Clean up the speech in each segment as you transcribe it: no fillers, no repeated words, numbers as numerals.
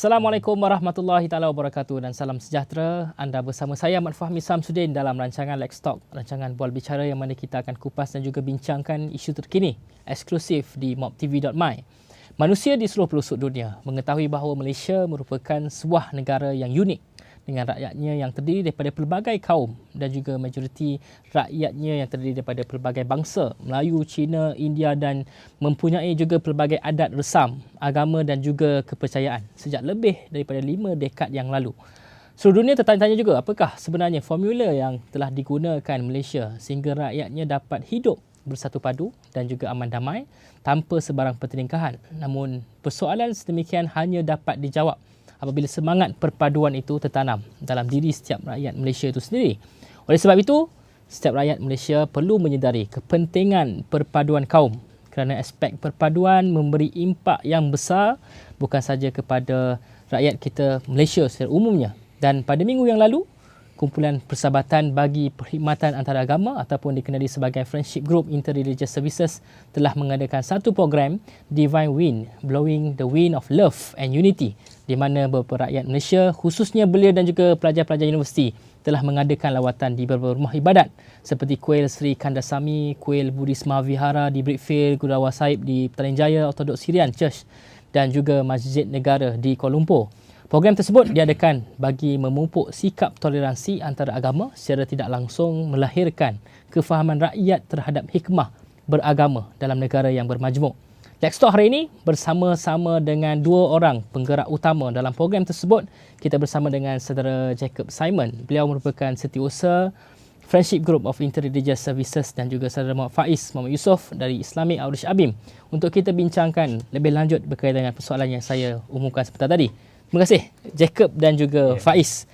Assalamualaikum warahmatullahi taala wabarakatuh dan salam sejahtera. Anda bersama saya Ahmad Fahmi Samsudin dalam rancangan Let's Talk, rancangan bual bicara yang mana kita akan kupas dan juga bincangkan isu terkini eksklusif di mobtv.my. Manusia di seluruh pelosok dunia mengetahui bahawa Malaysia merupakan sebuah negara yang unik dengan rakyatnya yang terdiri daripada pelbagai kaum dan juga majoriti rakyatnya yang terdiri daripada pelbagai bangsa, Melayu, Cina, India dan mempunyai juga pelbagai adat resam, agama dan juga kepercayaan sejak lebih daripada 5 dekad yang lalu. Seluruh dunia tertanya-tanya juga apakah sebenarnya formula yang telah digunakan Malaysia sehingga rakyatnya dapat hidup bersatu padu dan juga aman damai tanpa sebarang pertelingkahan. Namun persoalan sedemikian hanya dapat dijawab apabila semangat perpaduan itu tertanam dalam diri setiap rakyat Malaysia itu sendiri. Oleh sebab itu, setiap rakyat Malaysia perlu menyedari kepentingan perpaduan kaum kerana aspek perpaduan memberi impak yang besar bukan sahaja kepada rakyat kita Malaysia secara umumnya. Dan pada minggu yang lalu, Kumpulan Persahabatan bagi Perkhidmatan Antaragama ataupun dikenali sebagai Friendship Group Interreligious Services telah mengadakan satu program Divine Wind, Blowing the Wind of Love and Unity, di mana beberapa rakyat Malaysia, khususnya belia dan juga pelajar-pelajar universiti telah mengadakan lawatan di beberapa rumah ibadat seperti Kuil Sri Kandasamy, Kuil Buddhist Mahavihara di Brickfield, Gurudwara Sahib di Petaling Jaya Orthodox Syrian Church dan juga Masjid Negara di Kuala Lumpur. Program tersebut diadakan bagi memupuk sikap toleransi antara agama secara tidak langsung melahirkan kefahaman rakyat terhadap hikmah beragama dalam negara yang bermajmuk. Let's Talk hari ini bersama-sama dengan dua orang penggerak utama dalam program tersebut. Kita bersama dengan saudara Jacob Simon. Beliau merupakan setiausaha Friendship Group of Interreligious Services dan juga saudara Muhammad Faiz Muhammad Yusof dari Islamic Outreach ABIM untuk kita bincangkan lebih lanjut berkaitan dengan persoalan yang saya umumkan sebentar tadi. Terima kasih Jacob dan juga Faiz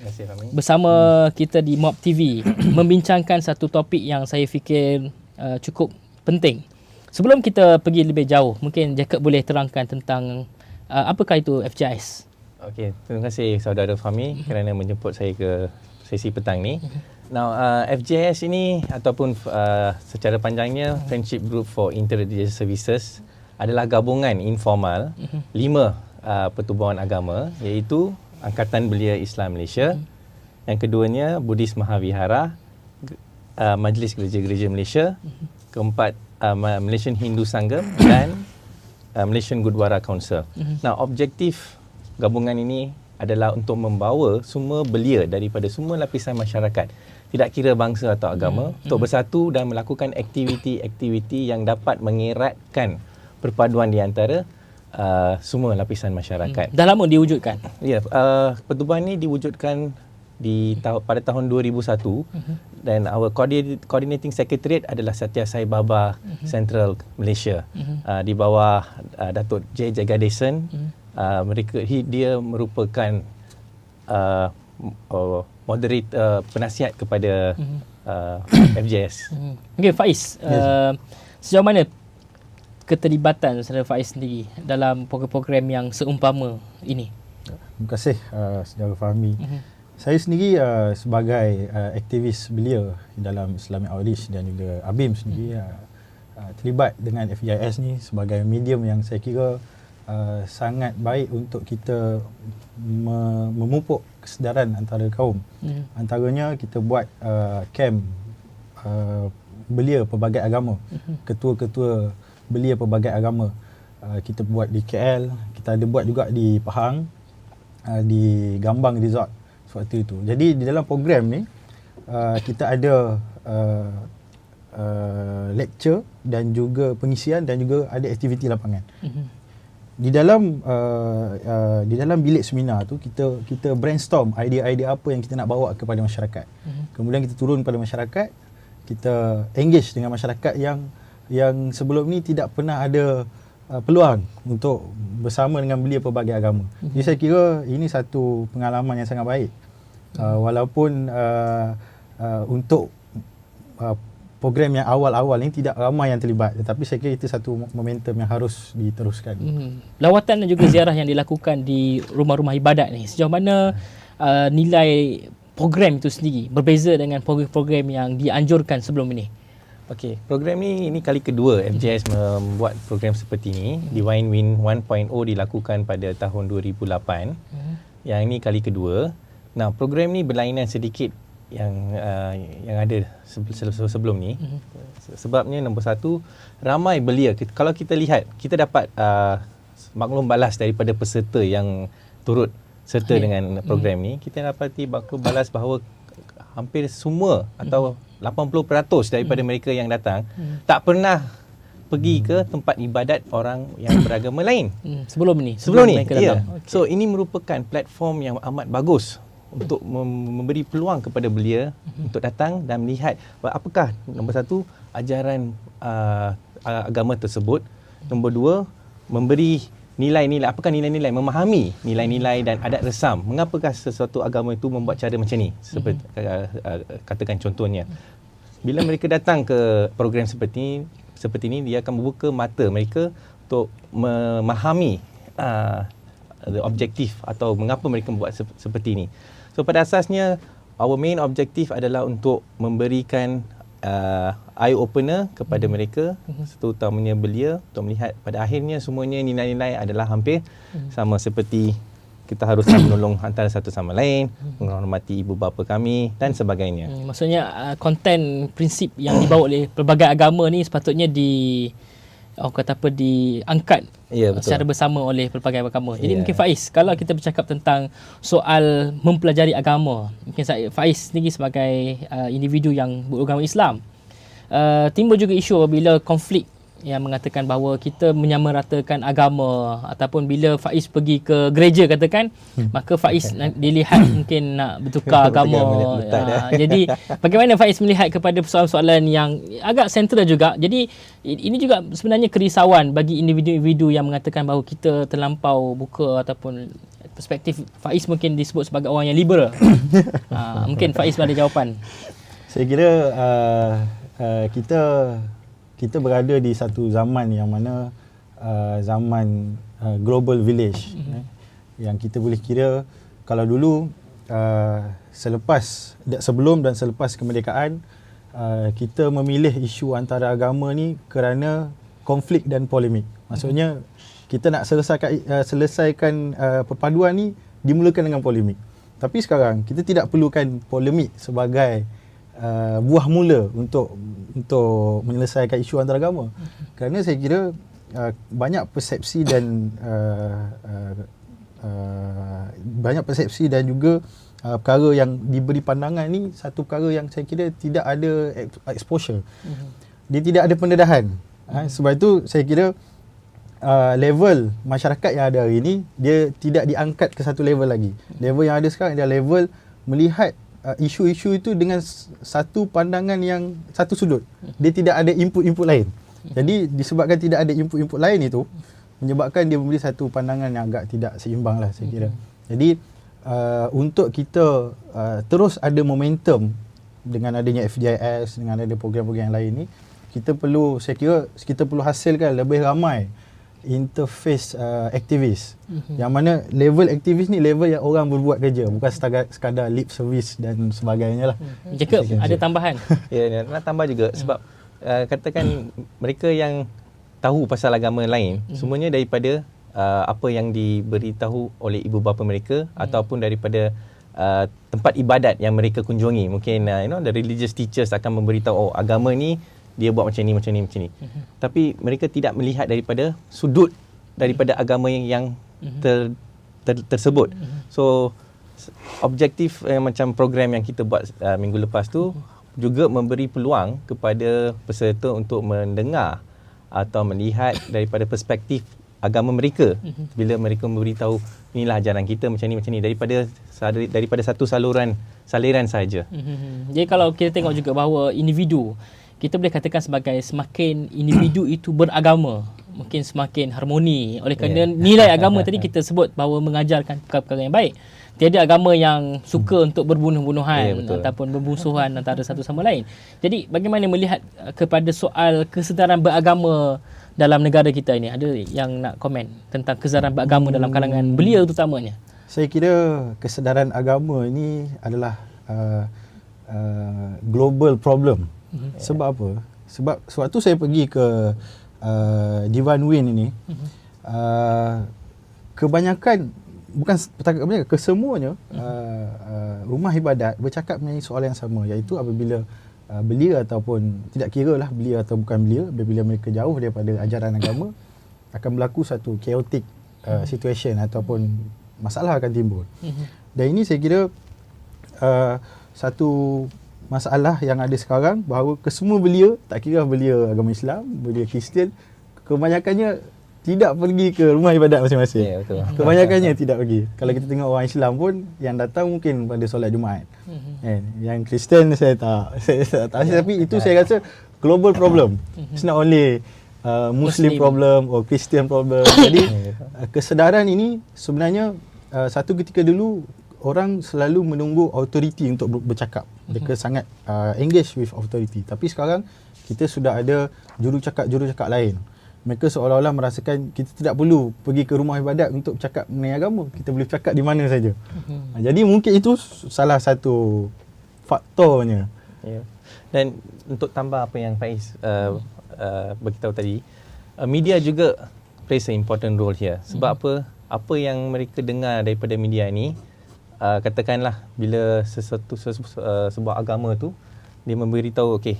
bersama kita di Mob TV membincangkan satu topik yang saya fikir cukup penting. Sebelum kita pergi lebih jauh, mungkin Jacob boleh terangkan tentang apakah itu FJIS. Okey, terima kasih saudara Fahmi kerana menjemput saya ke sesi petang ni. Now, FJIS ini ataupun secara panjangnya Friendship Group for Interreligious Services adalah gabungan informal 5 pertubuhan agama iaitu Angkatan Belia Islam Malaysia, yang keduanya Buddhist Mahavihara, Majlis Gereja-Gereja Malaysia, keempat Malaysian Hindu Sanggam dan Malaysian Gurdwara Council. Nah, objektif gabungan ini adalah untuk membawa semua belia daripada semua lapisan masyarakat, tidak kira bangsa atau agama, untuk bersatu dan melakukan aktiviti-aktiviti yang dapat mengeratkan perpaduan di antara semua lapisan masyarakat. Dah lama diwujudkan? Ya, pertubuhan ini diwujudkan pada tahun 2001 dan our coordinating secretariat adalah Satya Sai Baba Central Malaysia di bawah Datuk J. Jagadesan. Dia merupakan moderator penasihat kepada FJS. Okey Faiz, sejauh mana keterlibatan saudara Faiz sendiri dalam program-program yang seumpama ini? Terima kasih saudara Fahmi. Saya sendiri sebagai aktivis belia dalam Islamic Outreach dan juga ABIM sendiri terlibat dengan FJIS ni sebagai medium yang saya kira sangat baik untuk kita memupuk kesedaran antara kaum. Antaranya kita buat camp belia pelbagai agama, ketua-ketua belia pelbagai agama. Kita buat di KL, kita ada buat juga di Pahang, di Gambang Resort waktu itu. Jadi di dalam program ni kita ada lecture dan juga pengisian dan juga ada aktiviti lapangan. Di dalam bilik seminar tu kita brainstorm idea-idea apa yang kita nak bawa kepada masyarakat. Kemudian kita turun pada masyarakat, kita engage dengan masyarakat yang sebelum ni tidak pernah ada peluang untuk bersama dengan belia pelbagai agama. Jadi saya kira ini satu pengalaman yang sangat baik. Walaupun untuk program yang awal-awal ini tidak ramai yang terlibat, tetapi saya kira itu satu momentum yang harus diteruskan. Lawatan dan juga ziarah yang dilakukan di rumah-rumah ibadat ni, sejauh mana nilai program itu sendiri berbeza dengan program-program yang dianjurkan sebelum ini? Okey, program ini kali kedua FJS membuat program seperti ini. Divine Win 1.0 dilakukan pada tahun 2008. Yang ini kali kedua. Nah, program ni berlainan sedikit yang ada sebelum ni. Sebabnya nombor satu, ramai belia. Kalau kita lihat, kita dapat maklum balas daripada peserta yang turut serta dengan program ni. Kita dapati maklum balas bahawa hampir semua atau 80% daripada mereka yang datang tak pernah pergi ke tempat ibadat orang yang beragama lain. Sebelum ni mereka datang. Okay. So ini merupakan platform yang amat bagus untuk memberi peluang kepada belia untuk datang dan melihat apakah nombor satu ajaran agama tersebut, nombor dua memberi nilai-nilai, apakah nilai-nilai, memahami nilai-nilai dan adat resam. Mengapakah sesuatu agama itu membuat cara macam ni? Seperti katakan contohnya, bila mereka datang ke program seperti ini, dia akan membuka mata mereka untuk memahami objektif atau mengapa mereka membuat seperti ini. So pada asasnya, our main objektif adalah untuk memberikan eye opener kepada mereka, terutamanya belia, untuk melihat pada akhirnya semuanya nilai-nilai adalah hampir sama, seperti kita harus menolong antara satu sama lain, menghormati ibu bapa kami dan sebagainya. Maksudnya konten prinsip yang dibawa oleh pelbagai agama ni sepatutnya diangkat secara bersama oleh pelbagai agama. Jadi mungkin Faiz, kalau kita bercakap tentang soal mempelajari agama, mungkin Faiz sendiri sebagai individu yang beragama Islam, timbul juga isu apabila konflik yang mengatakan bahawa kita menyamaratakan agama, ataupun bila Faiz pergi ke gereja katakan, maka Faiz dilihat mungkin nak bertukar agama. Jadi bagaimana Faiz melihat kepada persoalan-persoalan yang agak sentral juga. Jadi ini juga sebenarnya kerisauan bagi individu-individu yang mengatakan bahawa kita terlampau buka, ataupun perspektif Faiz mungkin disebut sebagai orang yang liberal. Mungkin Faiz ada jawapan. Saya kira kita berada di satu zaman yang mana zaman global village, yang kita boleh kira kalau dulu sebelum dan selepas kemerdekaan, kita memilih isu antara agama ni kerana konflik dan polemik. Maksudnya kita nak selesaikan perpaduan ni dimulakan dengan polemik. Tapi sekarang kita tidak perlukan polemik sebagai buah mula untuk menyelesaikan isu antaragama. Kerana saya kira banyak persepsi dan juga perkara yang diberi pandangan ni satu perkara yang saya kira tidak ada exposure. Dia tidak ada pendedahan. Sebab itu saya kira level masyarakat yang ada hari ini dia tidak diangkat ke satu level lagi. Level yang ada sekarang adalah level melihat isu-isu itu dengan satu pandangan yang satu sudut. Dia tidak ada input-input lain. Jadi disebabkan tidak ada input-input lain itu, menyebabkan dia memberi satu pandangan yang agak tidak seimbang lah saya kira. Jadi untuk kita terus ada momentum dengan adanya FJIS, dengan ada program-program yang lain ni, saya kira kita perlu hasilkan lebih ramai interface aktivis, yang mana level aktivis ni level yang orang berbuat kerja, bukan sekadar lip service dan sebagainya lah. Jacob, ada tambahan? Ya, nak tambah juga sebab katakan mereka yang tahu pasal agama lain, semuanya daripada apa yang diberitahu oleh ibu bapa mereka, ataupun daripada tempat ibadat yang mereka kunjungi. Mungkin the religious teachers akan memberitahu, agama ni dia buat macam ni. Tapi mereka tidak melihat daripada sudut daripada agama yang tersebut. So objektif macam program yang kita buat minggu lepas tu juga memberi peluang kepada peserta untuk mendengar atau melihat daripada perspektif agama mereka. Bila mereka memberitahu inilah ajaran kita macam ni daripada satu saliran saja. Jadi kalau kita tengok juga bahawa individu, kita boleh katakan sebagai semakin individu itu beragama, mungkin semakin harmoni. Oleh kerana nilai agama tadi kita sebut bahawa mengajarkan perkara-perkara yang baik. Tiada agama yang suka untuk berbunuh-bunuhan ataupun bermusuhan antara satu sama lain. Jadi bagaimana melihat kepada soal kesedaran beragama dalam negara kita ini? Ada yang nak komen tentang kesedaran beragama dalam kalangan belia terutamanya? Saya kira kesedaran agama ini adalah global problem. Sebab apa? Sebab sewaktu saya pergi ke Divan Win ini, kebanyakan, bukan setakat kebanyakan, kesemuanya rumah ibadat bercakap mengenai soalan yang sama, iaitu apabila belia ataupun tidak kira lah belia atau bukan belia, apabila mereka jauh daripada ajaran agama, akan berlaku satu chaotic situation ataupun masalah akan timbul. Dan ini saya kira satu masalah yang ada sekarang, bahawa kesemua belia, tak kira belia agama Islam, belia Kristian, kebanyakannya tidak pergi ke rumah ibadat masing-masing. Ya, betul. Kebanyakannya tidak pergi. Kalau kita tengok orang Islam pun, yang datang mungkin pada solat Jumaat. Yang Kristian saya tak tapi itu saya rasa global problem. It's not only Muslim problem or Christian problem. Jadi kesedaran ini sebenarnya satu ketika dulu orang selalu menunggu authority untuk bercakap. Mereka sangat engage with authority. Tapi sekarang kita sudah ada juru-cakap lain. Mereka seolah-olah merasakan kita tidak perlu pergi ke rumah ibadat untuk cakap mengenai agama. Kita boleh cakap di mana saja. Jadi mungkin itu salah satu faktornya. Ya. Dan untuk tambah apa yang Faiz beritahu tadi, media juga plays an important role here. Sebab apa yang mereka dengar daripada media ni, katakanlah bila sebuah agama tu dia memberitahu okey,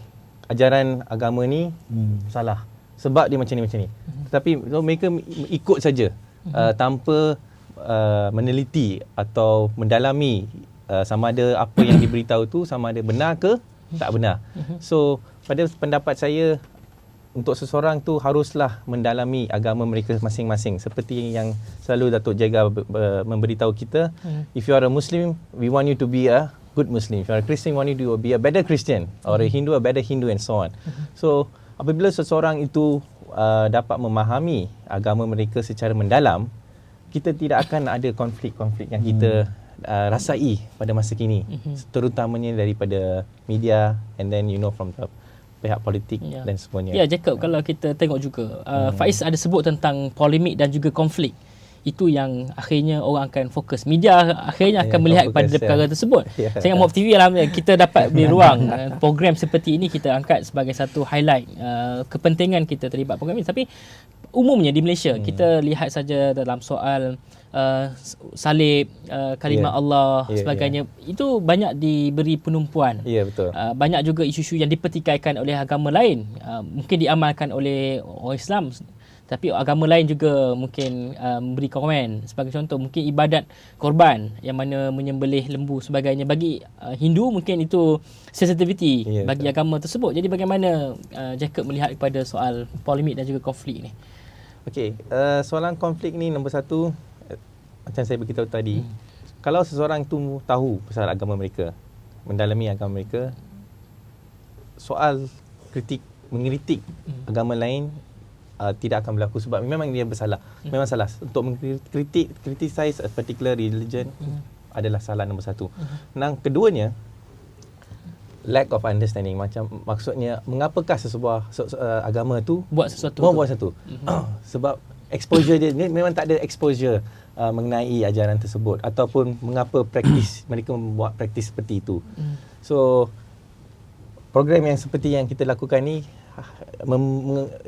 ajaran agama ni salah sebab dia macam ni. Tetapi mereka ikut saja tanpa meneliti atau mendalami sama ada apa yang diberitahu tu sama ada benar ke tak benar. So pada pendapat saya, untuk seseorang tu haruslah mendalami agama mereka masing-masing, seperti yang selalu Datuk Jaga memberitahu kita, if you are a Muslim, we want you to be a good Muslim. If you are a Christian, we want you to be a better Christian, or a Hindu, a better Hindu, and so on. So apabila seseorang itu dapat memahami agama mereka secara mendalam, kita tidak akan ada konflik-konflik yang kita rasai pada masa kini, terutamanya daripada media, and then from the pihak politik dan semuanya. Ya, Jacob, kalau kita tengok juga Faiz ada sebut tentang polemik dan juga konflik. Itu yang akhirnya orang akan fokus. Media akhirnya akan melihat pada perkara tersebut. Saya ingat Mob TV alhamdulillah kita dapat beri ruang program seperti ini kita angkat sebagai satu highlight kepentingan kita terlibat program ini. Tapi umumnya di Malaysia kita lihat saja dalam soal salib, kalimah Allah sebagainya, itu banyak diberi penumpuan. Ya, betul. Banyak juga isu-isu yang dipertikaikan oleh agama lain, mungkin diamalkan oleh orang Islam, tapi agama lain juga mungkin memberi komen. Sebagai contoh, mungkin ibadat korban yang mana menyembelih lembu sebagainya, bagi Hindu mungkin itu sensitivity bagi agama tersebut. Jadi bagaimana Jacob melihat kepada soal polemik dan juga konflik ni? Okey, soalan konflik ni nombor satu, macam saya beritahu tadi, kalau seseorang tu tahu pasal agama mereka, mendalami agama mereka, soal mengkritik agama lain tidak akan berlaku, sebab memang dia bersalah. Memang salah. Untuk criticize a particular religion adalah salah nombor satu. Yang keduanya, lack of understanding. Maksudnya mengapakah sesebuah agama tu buat sesuatu. Sebab exposure dia memang tak ada exposure mengenai ajaran tersebut, ataupun mengapa mereka membuat praktis seperti itu. So program yang seperti yang kita lakukan ni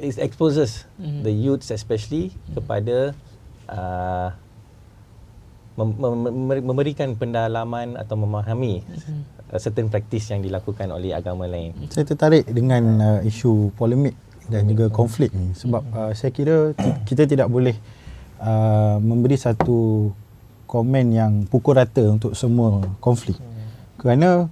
it exposes the youths especially kepada memberikan pendalaman atau memahami certain practice yang dilakukan oleh agama lain. Saya tertarik dengan isu polemik dan juga konflik ni, sebab saya kira kita tidak boleh memberi satu komen yang pukul rata untuk semua konflik. Kerana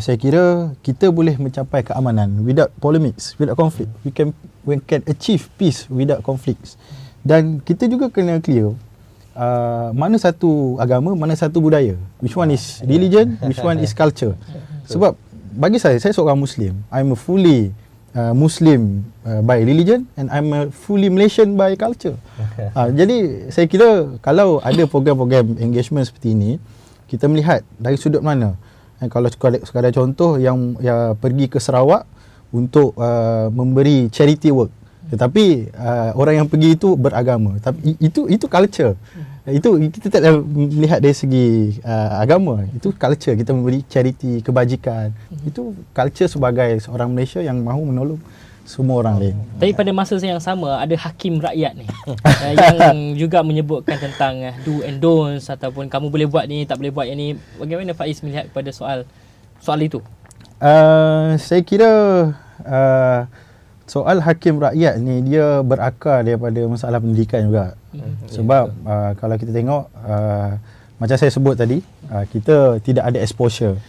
saya kira kita boleh mencapai keamanan without polemics, without conflict. We can achieve peace without conflicts. Dan kita juga kena clear mana satu agama, mana satu budaya. Which one is religion, which one is culture. Sebab bagi saya seorang Muslim. I'm a fully Muslim by religion, and I'm a fully Malaysian by culture. Jadi saya kira kalau ada program-program engagement seperti ini, kita melihat dari sudut mana. Kalau sekadar contoh yang pergi ke Sarawak untuk memberi charity work, tetapi orang yang pergi itu beragama, tapi itu culture. Itu kita tak melihat dari segi agama. Itu culture, kita memberi charity, kebajikan. Itu culture sebagai seorang Malaysia yang mahu menolong semua orang lain. Tapi pada masa yang sama ada hakim rakyat ni yang juga menyebutkan tentang do and don'ts ataupun kamu boleh buat ni, tak boleh buat yang ni. Bagaimana Faiz melihat pada soal itu? Saya kira soal hakim rakyat ni dia berakar daripada masalah pendidikan juga. Sebab kalau kita tengok macam saya sebut tadi, kita tidak ada exposure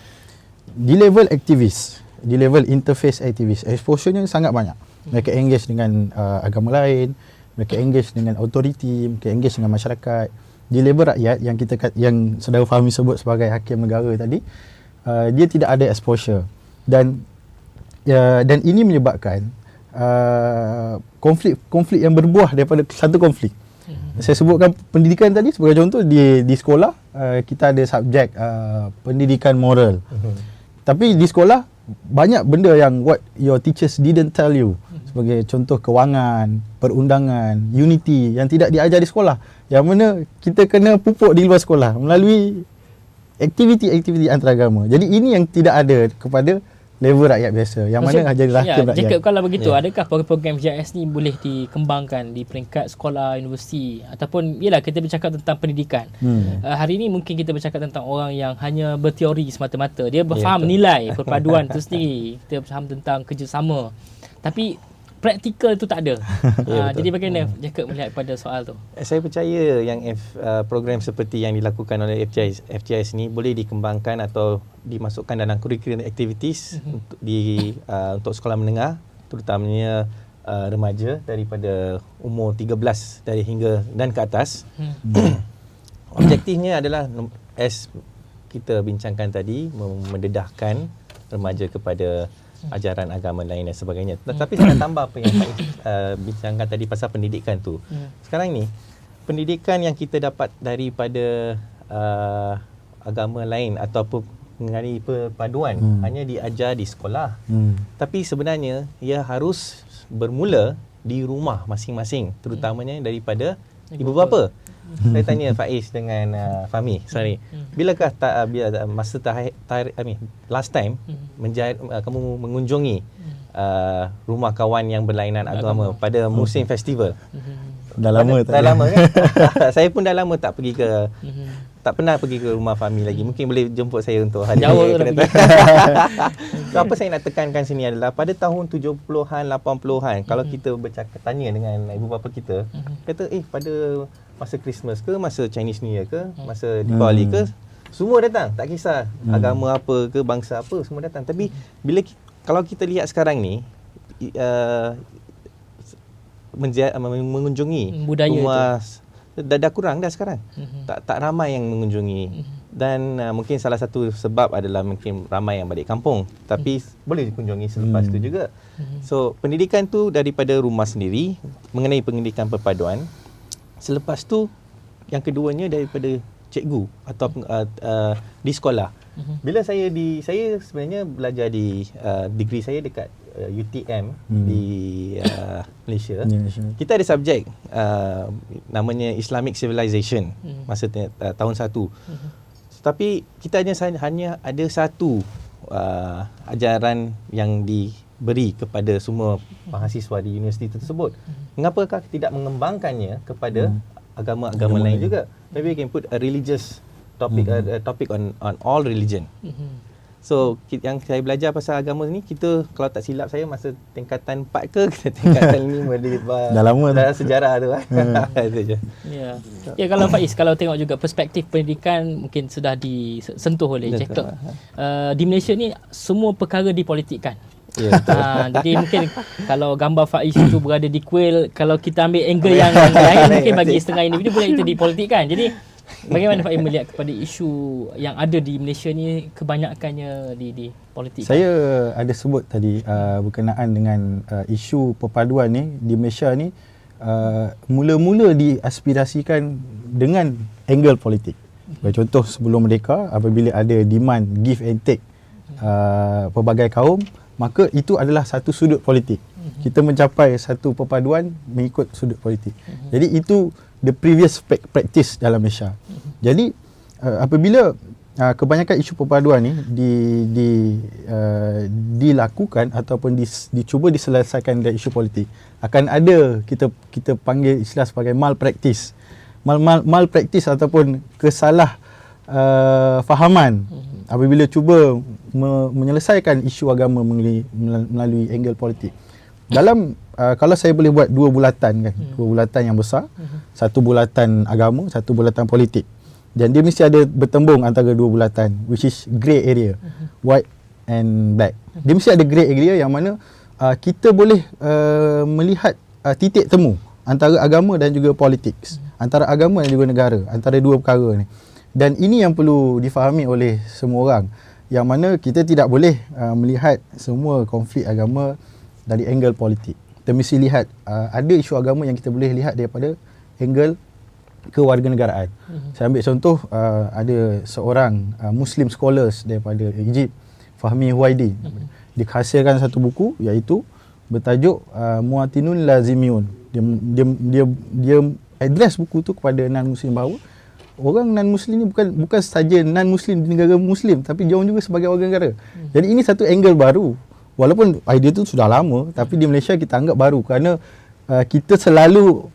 di level aktivis, di level interface aktivis. Exposure-nya sangat banyak. Mereka engage dengan agama lain, mereka engage dengan authority, mereka engage dengan masyarakat. Di level rakyat yang saudara Fahmi sebut sebagai hakim negara tadi, dia tidak ada exposure. Dan ini menyebabkan konflik yang berbuah daripada satu konflik. Saya sebutkan pendidikan tadi sebagai contoh. Di sekolah kita ada subjek pendidikan moral. Tapi di sekolah banyak benda yang what your teachers didn't tell you. Sebagai contoh kewangan, perundangan, unity yang tidak diajar di sekolah. Yang mana kita kena pupuk di luar sekolah melalui aktiviti-aktiviti antaragama. Jadi ini yang tidak ada kepada level rakyat biasa, yang mana jadi hakim rakyat. Jacob, kalau begitu, adakah program FJS ni boleh dikembangkan di peringkat sekolah, universiti, ataupun yelah kita bercakap tentang pendidikan. Hari ini mungkin kita bercakap tentang orang yang hanya berteori semata-mata. Dia faham nilai perpaduan itu sendiri. Kita faham tentang kerjasama. Tapi praktikal tu tak ada. Jadi bagaimana Jacob melihat pada soal tu? Saya percaya yang program seperti yang dilakukan oleh FJS ni boleh dikembangkan atau dimasukkan dalam curriculum activities untuk sekolah menengah, terutamanya remaja daripada umur 13 hingga dan ke atas. Objektifnya adalah as kita bincangkan tadi, mendedahkan remaja kepada ajaran agama lain dan sebagainya. Tetapi saya nak tambah apa yang Pak bincangkan tadi pasal pendidikan tu. Sekarang ni pendidikan yang kita dapat daripada agama lain ataupun mengenai perpaduan hanya diajar di sekolah. Tapi sebenarnya ia harus bermula di rumah masing-masing, terutamanya daripada ibu bapa. Saya tanya Faiz dengan Fahmi, bilakah masa last time kamu mengunjungi rumah kawan yang berlainan agama pada musim festival? Dah lama tak? Dah lama kan? Saya pun dah lama tak pernah pergi ke rumah Fahmi lagi. Mungkin boleh jemput saya untuk hari jauh ni. So, apa saya nak tekankan sini adalah pada tahun 70-an, 80-an, kalau kita tanya dengan ibu bapa kita, kata pada masa Christmas ke, masa Chinese New Year ke, masa Diwali ke, semua datang. Tak kisah agama apa ke, bangsa apa, semua datang. Tapi kalau kita lihat sekarang ni, mengunjungi budaya rumah dah kurang dah sekarang. Tak ramai yang mengunjungi. Dan mungkin salah satu sebab adalah mungkin ramai yang balik kampung. Tapi boleh dikunjungi selepas tu juga. So pendidikan tu daripada rumah sendiri mengenai pendidikan perpaduan. Selepas tu yang keduanya daripada cikgu atau di sekolah. Bila saya sebenarnya belajar di degree saya dekat UTM di Malaysia. Kita ada subjek namanya Islamic Civilization masa tahun 1. Tapi kita hanya ada satu ajaran yang diberi kepada semua mahasiswa di universiti tersebut. Mengapakah tidak mengembangkannya kepada agama-agama lain juga? Maybe we can put a religious topic on all religion. So yang saya belajar pasal agama ni, kita kalau tak silap saya masa tingkatan 4 ke tingkatan 5 dah lama dalam sejarah tu. Itu je. Ya, kalau Faiz, kalau tengok juga perspektif pendidikan mungkin sudah disentuh oleh Jacob. Di Malaysia ni semua perkara dipolitikkan. Jadi mungkin kalau gambar Faiz itu berada di kuil, kalau kita ambil angle yang lain, mungkin bagi setengah individu boleh itu dipolitikkan. Jadi bagaimana Faiz melihat kepada isu yang ada di Malaysia ni, kebanyakannya di politik? Saya ada sebut tadi berkenaan dengan isu perpaduan ni di Malaysia ni mula-mula diaspirasikan dengan angle politik. Bagi contoh, sebelum merdeka, apabila ada demand give and take pelbagai kaum, maka itu adalah satu sudut politik. Kita mencapai satu perpaduan mengikut sudut politik. Jadi itu the previous practice dalam Malaysia. Jadi apabila kebanyakan isu perpaduan ni dilakukan ataupun dicuba diselesaikan dari isu politik, akan ada kita panggil istilah sebagai malpractice. Malpractice ataupun kesalah fahaman apabila cuba menyelesaikan isu agama melalui angle politik. Dalam kalau saya boleh buat dua bulatan kan, dua bulatan yang besar, satu bulatan agama, satu bulatan politik. Dan dia mesti ada bertembung antara dua bulatan, which is grey area, white and black. Dia mesti ada grey area yang mana kita boleh melihat titik temu antara agama dan juga politik, antara agama dan juga negara, antara dua perkara ni. Dan ini yang perlu difahami oleh semua orang, yang mana kita tidak boleh melihat semua konflik agama dari angle politik. Kita mesti lihat ada isu agama yang kita boleh lihat daripada angle kewarganegaraan. Saya ambil contoh, ada seorang Muslim scholars daripada Egypt, Fahmi Huwaidi. Dia hasilkan satu buku iaitu bertajuk Muwatinun Lazimiyun. Dia address buku tu kepada non-Muslim bahawa orang non-Muslim ni bukan saja non-Muslim di negara Muslim, tapi dia juga sebagai warga negara. Jadi ini satu angle baru. Walaupun idea tu sudah lama, tapi di Malaysia kita anggap baru kerana kita selalu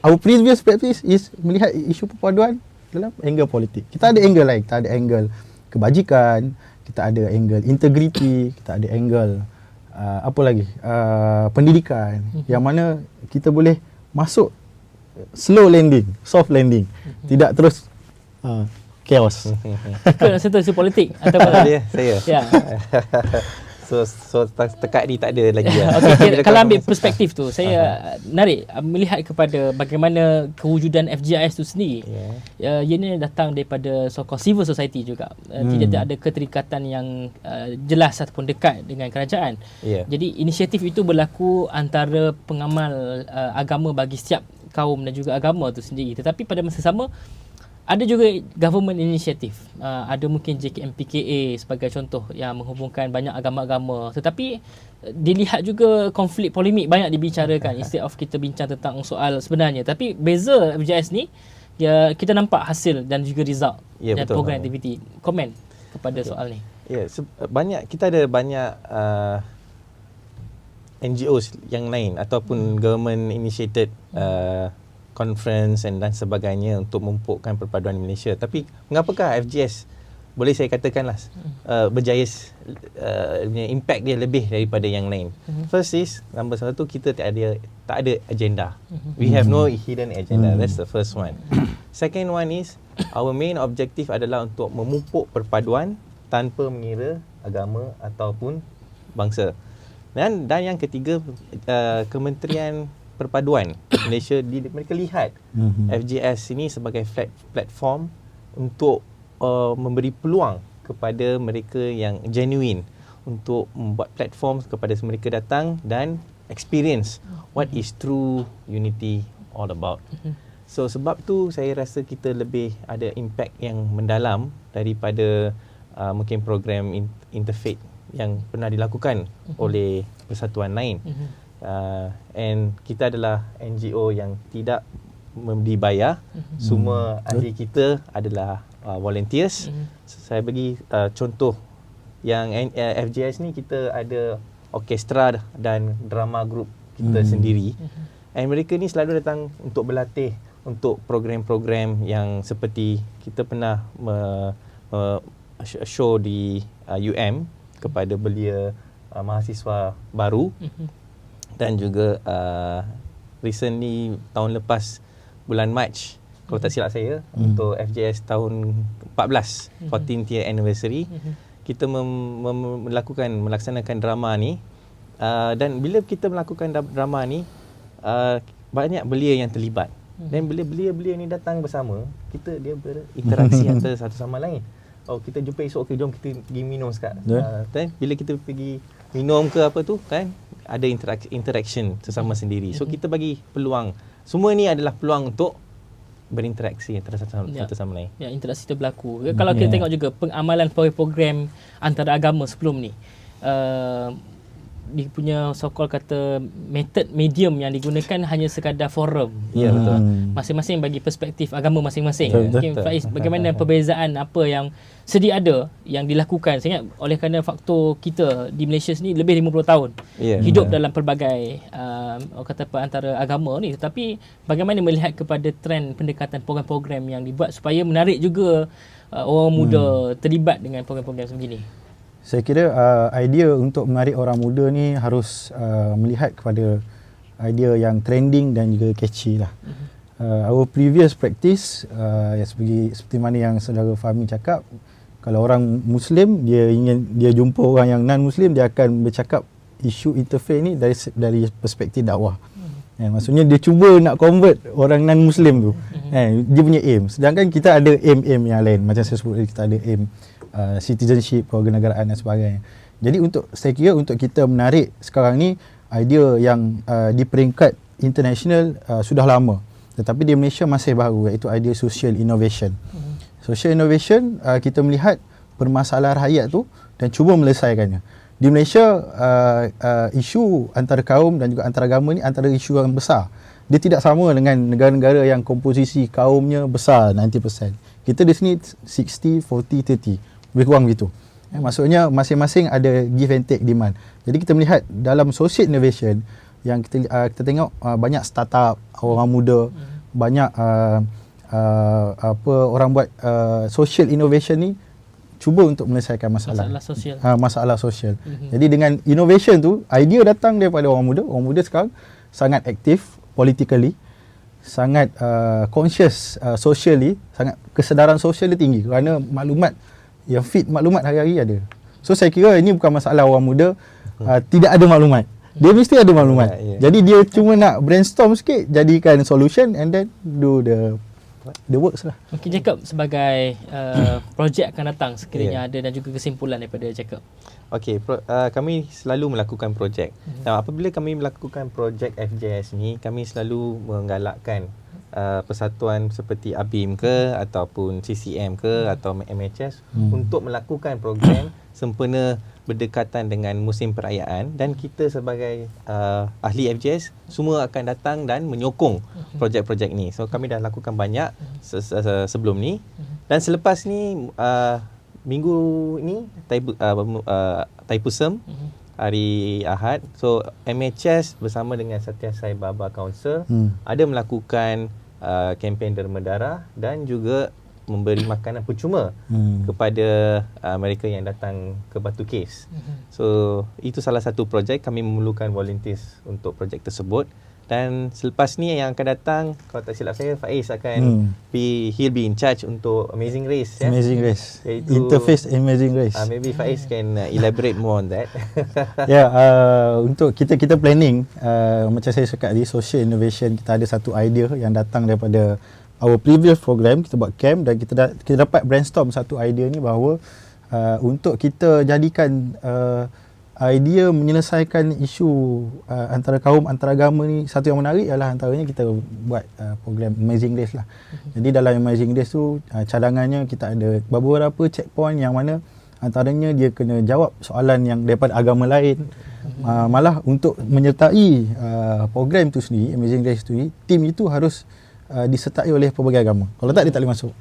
our previous practice is melihat isu perpaduan dalam angle politik. Kita ada angle lain, kita ada angle kebajikan, kita ada angle integriti, kita ada angle apa lagi? Pendidikan, yang mana kita boleh masuk slow landing, soft landing, tidak terus chaos. Ikut situasi politik ataupun Dia saya. ya. So tekak ni tak ada lagi lah. Okey, kalau ambil perspektif tu, saya narik melihat kepada bagaimana kewujudan FGIS tu sendiri. Ianya datang daripada so-called civil society juga. Tidak ada keterikatan yang jelas ataupun dekat dengan kerajaan. Jadi inisiatif itu berlaku antara pengamal agama bagi setiap kaum dan juga agama tu sendiri. Tetapi pada masa sama ada juga government initiative. Ada mungkin JKMPKA sebagai contoh yang menghubungkan banyak agama-agama. Tetapi dilihat juga konflik polemik banyak dibicarakan instead of kita bincang tentang soal sebenarnya. Tapi beza FGIS ni, ya, kita nampak hasil dan juga result dan program aktiviti. Komen kepada soal ni. Ya, kita ada banyak NGOs yang lain ataupun government initiated conference dan sebagainya untuk memupukkan perpaduan di Malaysia. Tapi mengapakah FGIS boleh saya katakanlah berjaya, impact dia lebih daripada yang lain? First is, nombor satu, kita tak ada agenda. We have no hidden agenda. That's the first one. Second one is, our main objective adalah untuk memupuk perpaduan tanpa mengira agama ataupun bangsa. Dan yang ketiga, Kementerian Perpaduan Malaysia, mereka lihat FGIS ini sebagai platform untuk memberi peluang kepada mereka yang genuine untuk membuat platform kepada mereka datang dan experience what is true unity all about. So sebab tu saya rasa kita lebih ada impact yang mendalam daripada mungkin program interfaith yang pernah dilakukan oleh persatuan lain. And kita adalah NGO yang tidak dibayar. Semua ahli kita adalah volunteers. Saya bagi contoh yang FGIS ni, kita ada orkestra dan drama group kita sendiri. And mereka ni selalu datang untuk berlatih untuk program-program yang seperti kita pernah show di UM kepada belia mahasiswa baru. Dan juga recently tahun lepas bulan Mac, kalau tak silap saya, untuk FGIS tahun 14 14th year anniversary, kita melaksanakan drama ni, dan bila kita melakukan drama ni, banyak belia yang terlibat. Dan bila belia-belia ni datang bersama, dia berinteraksi antara satu sama lain. Oh, kita jumpa esok, jom kita pergi minum sekarang. Dan bila kita pergi minum ke apa tu kan, ada interaction sesama sendiri. So kita bagi peluang. Semua ni adalah peluang untuk berinteraksi antara satu sama lain. Ya, interaksi tu berlaku. Kalau kita tengok juga pengamalan program antara agama sebelum ni, dia punya so-called kata method medium yang digunakan hanya sekadar forum. Ya, betul. Masing-masing bagi perspektif agama masing-masing. Betul, Mungkin betul. Faiz, bagaimana perbezaan apa yang sedia ada yang dilakukan? Saya ingat oleh kerana faktor kita di Malaysia sini lebih 50 tahun Ya, hidup dalam pelbagai orang kata apa, antara agama ni, tetapi bagaimana melihat kepada trend pendekatan program-program yang dibuat supaya menarik juga orang muda terlibat dengan program-program sebegini? Saya kira idea untuk menarik orang muda ni harus melihat kepada idea yang trending dan juga catchy lah. Our previous practice seperti mana yang saudara Fahmi cakap, kalau orang Muslim dia jumpa orang yang non-Muslim, dia akan bercakap isu interfaith ni dari perspektif dakwah. Maksudnya dia cuba nak convert orang non-Muslim tu. Dia punya aim. Sedangkan kita ada aim yang lain. Macam saya sebut tadi, kita ada aim citizenship, kewarganegaraan dan sebagainya. Jadi saya kira untuk kita menarik sekarang ni idea yang di peringkat international sudah lama, tetapi di Malaysia masih baru, iaitu idea social innovation. Social innovation, kita melihat permasalahan rakyat tu dan cuba melesaikannya. Di Malaysia isu antara kaum dan juga antara agama ni antara isu yang besar. Dia tidak sama dengan negara-negara yang komposisi kaumnya besar 90%. Kita di sini 60, 40, 30. Lebih kurang begitu. Maksudnya masing-masing ada give and take demand. Jadi kita melihat dalam social innovation yang kita tengok banyak startup, orang muda, banyak orang buat social innovation ni cuba untuk menyelesaikan masalah sosial. Masalah sosial. Jadi dengan innovation tu, idea datang daripada orang muda. Orang muda sekarang sangat aktif politically, sangat conscious socially, sangat kesedaran sosial dia tinggi kerana maklumat yang feed maklumat hari-hari ada. So saya kira ini bukan masalah orang muda tidak ada maklumat. Dia mesti ada maklumat. Jadi dia cuma nak brainstorm sikit, jadikan solution and then do the works lah. Mungkin Jacob sebagai projek akan datang sekiranya ada dan juga kesimpulan daripada Jacob. Okey, kami selalu melakukan projek. Nah, apabila kami melakukan projek FJS ni, kami selalu menggalakkan persatuan seperti ABIM ke ataupun CCM ke atau MHS untuk melakukan program sempena berdekatan dengan musim perayaan, dan kita sebagai ahli FJS semua akan datang dan menyokong projek-projek ni. So kami dah lakukan banyak sebelum ni, dan selepas ni minggu ni Taipusam hari Ahad. So MHS bersama dengan Satyasai Baba Council ada melakukan kempen derma darah dan juga memberi makanan percuma kepada mereka yang datang ke Batu Caves. So itu salah satu projek. Kami memerlukan volunteers untuk projek tersebut. Dan selepas ni yang akan datang, kalau tak silap saya, Faiz akan he'll be in charge untuk Amazing Race. Amazing Race. Iaitu, Interface Amazing Race. Maybe Faiz can elaborate more on that. Untuk kita planning, macam saya cakap tadi, social innovation, kita ada satu idea yang datang daripada our previous program. Kita buat camp dan kita dapat brainstorm satu idea ni bahawa untuk kita jadikan idea menyelesaikan isu antara kaum, antara agama ni, satu yang menarik ialah antaranya kita buat program Amazing Race lah. Jadi dalam Amazing Race tu cadangannya kita ada beberapa checkpoint yang mana antaranya dia kena jawab soalan yang daripada agama lain. Malah untuk menyertai program tu sendiri, Amazing Race tu ni, tim itu harus disertai oleh pelbagai agama. Kalau tak, dia tak boleh masuk.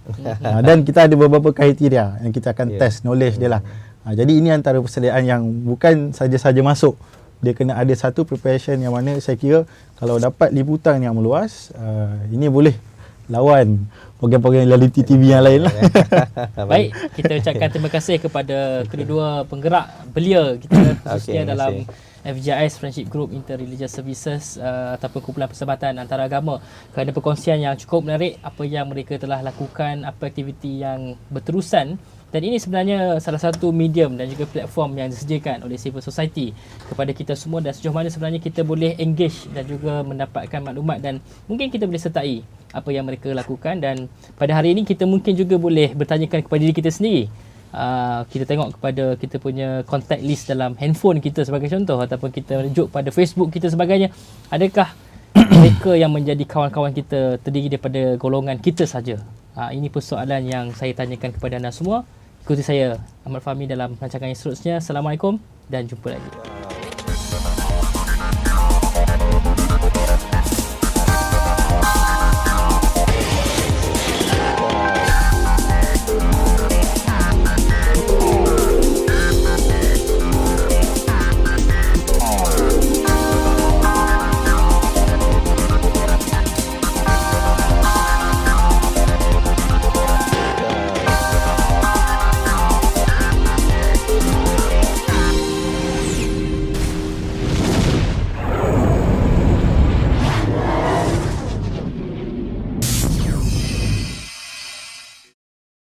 Dan kita ada beberapa kriteria yang kita akan test knowledge dia lah. Jadi ini antara persediaan yang bukan saja-saja masuk. Dia kena ada satu preparation yang mana saya kira kalau dapat liputan yang meluas, ini boleh lawan program-program reality TV yang lain lah. Baik, kita ucapkan terima kasih kepada kedua-dua penggerak belia kita khususnya dalam FJIS Friendship Group Interreligious Services ataupun kumpulan persahabatan antaragama kerana perkongsian yang cukup menarik apa yang mereka telah lakukan, apa aktiviti yang berterusan. Dan ini sebenarnya salah satu medium dan juga platform yang disediakan oleh civil society kepada kita semua, dan sejauh mana sebenarnya kita boleh engage dan juga mendapatkan maklumat dan mungkin kita boleh sertai apa yang mereka lakukan. Dan pada hari ini kita mungkin juga boleh bertanyakan kepada diri kita sendiri. Kita tengok kepada kita punya contact list dalam handphone kita sebagai contoh, ataupun kita rujuk pada Facebook kita sebagainya. Adakah mereka yang menjadi kawan-kawan kita terdiri daripada golongan kita saja? Ini persoalan yang saya tanyakan kepada anda semua. Ikuti saya, Ahmad Fahmi, dalam rancangan yang seterusnya. Assalamualaikum dan jumpa lagi.